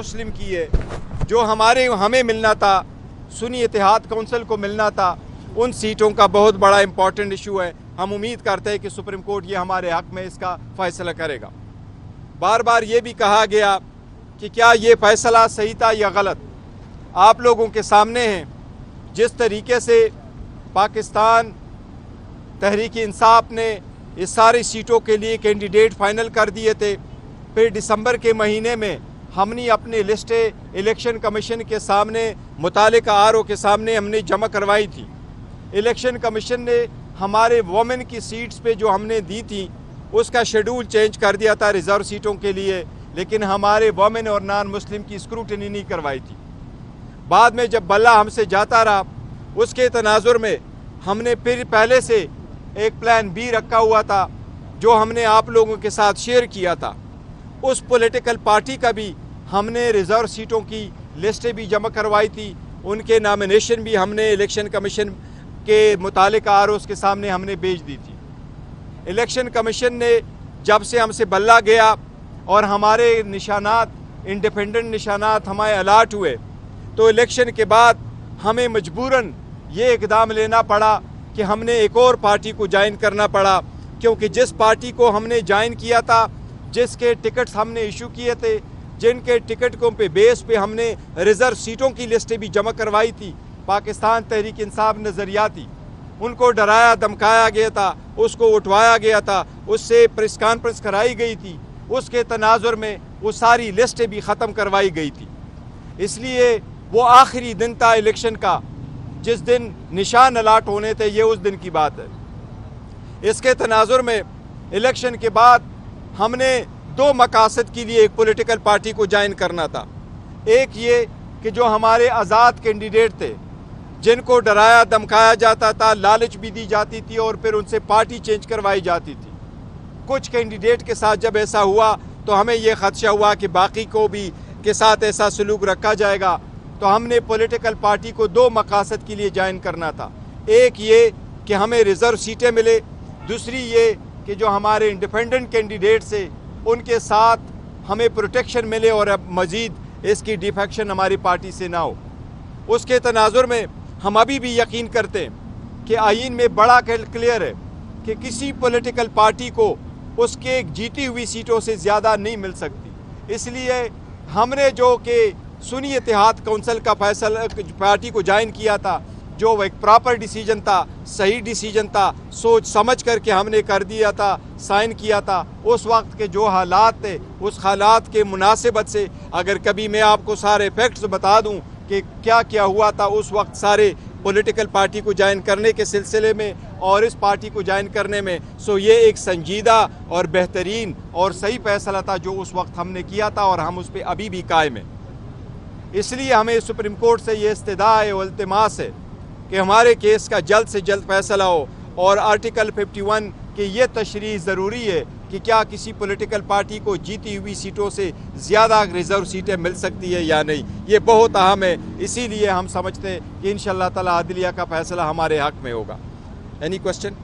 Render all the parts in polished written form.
مسلم کی ہے، جو ہمیں ملنا تھا، سنی اتحاد کونسل کو ملنا تھا، ان سیٹوں کا بہت بڑا امپورٹنٹ ایشو ہے۔ ہم امید کرتے ہیں کہ سپریم کورٹ یہ ہمارے حق میں اس کا فیصلہ کرے گا۔ بار بار یہ بھی کہا گیا کہ کیا یہ فیصلہ صحیح تھا یا غلط، آپ لوگوں کے سامنے ہیں۔ جس طریقے سے پاکستان تحریک انصاف نے اس ساری سیٹوں کے لیے کینڈیڈیٹ فائنل کر دیے تھے، پھر دسمبر کے مہینے میں ہم نے اپنی لسٹیں الیکشن کمیشن کے سامنے، متعلقہ RO کے سامنے ہم نے جمع کروائی تھی۔ الیکشن کمیشن نے ہمارے وومن کی سیٹس پہ جو ہم نے دی تھی اس کا شیڈول چینج کر دیا تھا ریزرو سیٹوں کے لیے، لیکن ہمارے وومن اور نان مسلم کی اسکروٹنی نہیں کروائی تھی۔ بعد میں جب بلہ ہم سے جاتا رہا، اس کے تناظر میں ہم نے پھر پہلے سے ایک پلان B رکھا ہوا تھا جو ہم نے آپ لوگوں کے ساتھ شیئر کیا تھا۔ اس پولیٹیکل پارٹی کا بھی ہم نے ریزرو سیٹوں کی لسٹیں بھی جمع کروائی تھی، ان کے نامینیشن بھی ہم نے الیکشن کمیشن کے متعلقہ ROs کے سامنے ہم نے بھیج دی تھی۔ الیکشن کمیشن نے جب سے ہم سے بلہ گیا اور ہمارے نشانات، انڈیپینڈنٹ نشانات ہمیں الاٹ ہوئے، تو الیکشن کے بعد ہمیں مجبوراً یہ اقدام لینا پڑا کہ ہم نے ایک اور پارٹی کو جوائن کرنا پڑا، کیونکہ جس پارٹی کو ہم نے جوائن کیا تھا، جس کے ٹکٹس ہم نے ایشو کیے تھے، جن کے ٹکٹوں پہ بیس پہ ہم نے ریزرو سیٹوں کی لسٹیں بھی جمع کروائی تھی، پاکستان تحریک انصاف نظریاتی، ان کو ڈرایا دھمکایا گیا تھا، اس کو اٹھوایا گیا تھا، اس سے پریس کانفرنس کرائی گئی تھی، اس کے تناظر میں وہ ساری لسٹیں بھی ختم کروائی گئی تھی۔ اس لیے وہ آخری دن تھا الیکشن کا، جس دن نشان الاٹ ہونے تھے، یہ اس دن کی بات ہے۔ اس کے تناظر میں الیکشن کے بعد ہم نے 2 مقاصد کے لیے ایک پولیٹیکل پارٹی کو جوائن کرنا تھا۔ ایک یہ کہ جو ہمارے آزاد کینڈیڈیٹ تھے، جن کو ڈرایا دھمکایا جاتا تھا، لالچ بھی دی جاتی تھی اور پھر ان سے پارٹی چینج کروائی جاتی تھی، کچھ کینڈیڈیٹ کے ساتھ جب ایسا ہوا تو ہمیں یہ خدشہ ہوا کہ باقی کو بھی کے ساتھ ایسا سلوک رکھا جائے گا، تو ہم نے پولیٹیکل پارٹی کو 2 مقاصد کے لیے جوائن کرنا تھا۔ ایک یہ کہ ہمیں ریزرو سیٹیں ملے، دوسری یہ کہ جو ہمارے انڈیپینڈنٹ کینڈیڈیٹ سے ان کے ساتھ ہمیں پروٹیکشن ملے اور اب مزید اس کی ڈیفیکشن ہماری پارٹی سے نہ ہو۔ اس کے تناظر میں ہم ابھی بھی یقین کرتے ہیں کہ آئین میں بڑا کلیئر ہے کہ کسی پولیٹیکل پارٹی کو اس کے جیتی ہوئی سیٹوں سے زیادہ نہیں مل سکتی۔ اس لیے ہم نے جو کہ سنی اتحاد کونسل کا فیصلہ پارٹی کو جوائن کیا تھا، جو ایک پراپر ڈیسیجن تھا، صحیح ڈیسیجن تھا، سوچ سمجھ کر کے ہم نے کر دیا تھا، سائن کیا تھا۔ اس وقت کے جو حالات تھے، اس حالات کے مناسبت سے اگر کبھی میں آپ کو سارے فیکٹس بتا دوں کہ کیا کیا ہوا تھا اس وقت سارے پولیٹیکل پارٹی کو جوائن کرنے کے سلسلے میں اور اس پارٹی کو جوائن کرنے میں، سو یہ ایک سنجیدہ اور بہترین اور صحیح فیصلہ تھا جو اس وقت ہم نے کیا تھا، اور ہم اس پہ ابھی بھی قائم ہیں۔ اس لیے ہمیں سپریم کورٹ سے یہ استدعا ہے و التماس ہے کہ ہمارے کیس کا جلد سے جلد فیصلہ ہو، اور آرٹیکل 51 کی یہ تشریح ضروری ہے کہ کیا کسی پولیٹیکل پارٹی کو جیتی ہوئی سیٹوں سے زیادہ ریزرو سیٹیں مل سکتی ہے یا نہیں، یہ بہت اہم ہے۔ اسی لیے ہم سمجھتے ہیں کہ انشاءاللہ تعالی عدلیہ کا فیصلہ ہمارے حق میں ہوگا۔ Any question?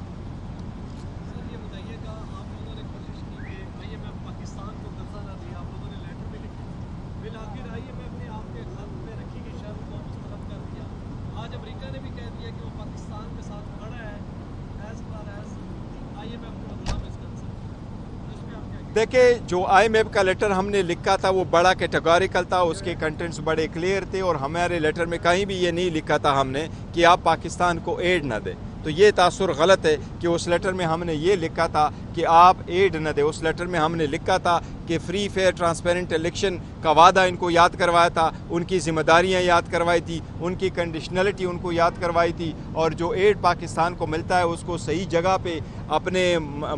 دیکھیں، جو IMF کا لیٹر ہم نے لکھا تھا وہ بڑا کیٹیگوریکل تھا، اس کے کنٹینٹس بڑے کلیئر تھے، اور ہمارے لیٹر میں کہیں بھی یہ نہیں لکھا تھا ہم نے کہ آپ پاکستان کو ایڈ نہ دیں۔ تو یہ تاثر غلط ہے کہ اس لیٹر میں ہم نے یہ لکھا تھا کہ آپ ایڈ نہ دیں۔ اس لیٹر میں ہم نے لکھا تھا کہ فری فیئر ٹرانسپیرنٹ الیکشن کا وعدہ ان کو یاد کروایا تھا، ان کی ذمہ داریاں یاد کروائی تھی، ان کی کنڈیشنلٹی ان کو یاد کروائی تھی، اور جو ایڈ پاکستان کو ملتا ہے اس کو صحیح جگہ پہ اپنے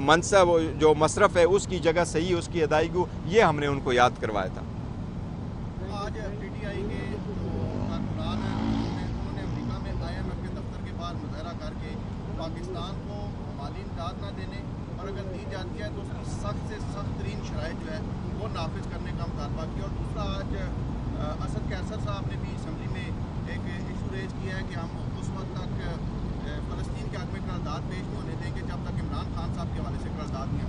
منصب جو مصرف ہے اس کی جگہ صحیح اس کی ادائیگی، یہ ہم نے ان کو یاد کروایا تھا۔ آج PTI کے کارکنان ہیں، انہوں نے امریکہ میں IMF کے دفتر کے باہر مظاہرہ کر کے پاکستان کو مالی امداد نہ دینے، اور اگر دی جاتی ہے تو اس کی سخت سے سخت ترین شرائط جو ہے وہ نافذ کرنے کا مطالبہ کیا۔ اور دوسرا، آج اسد قیصر صاحب نے بھی اسمبلی میں ایک ایشو ریز کیا ہے کہ ہم اس وقت تک فلسطین کے حق میں قرارداد پیش نہیں ہونے دیں گے جب تک عمران خان صاحب کے حوالے سے قرارداد نہیں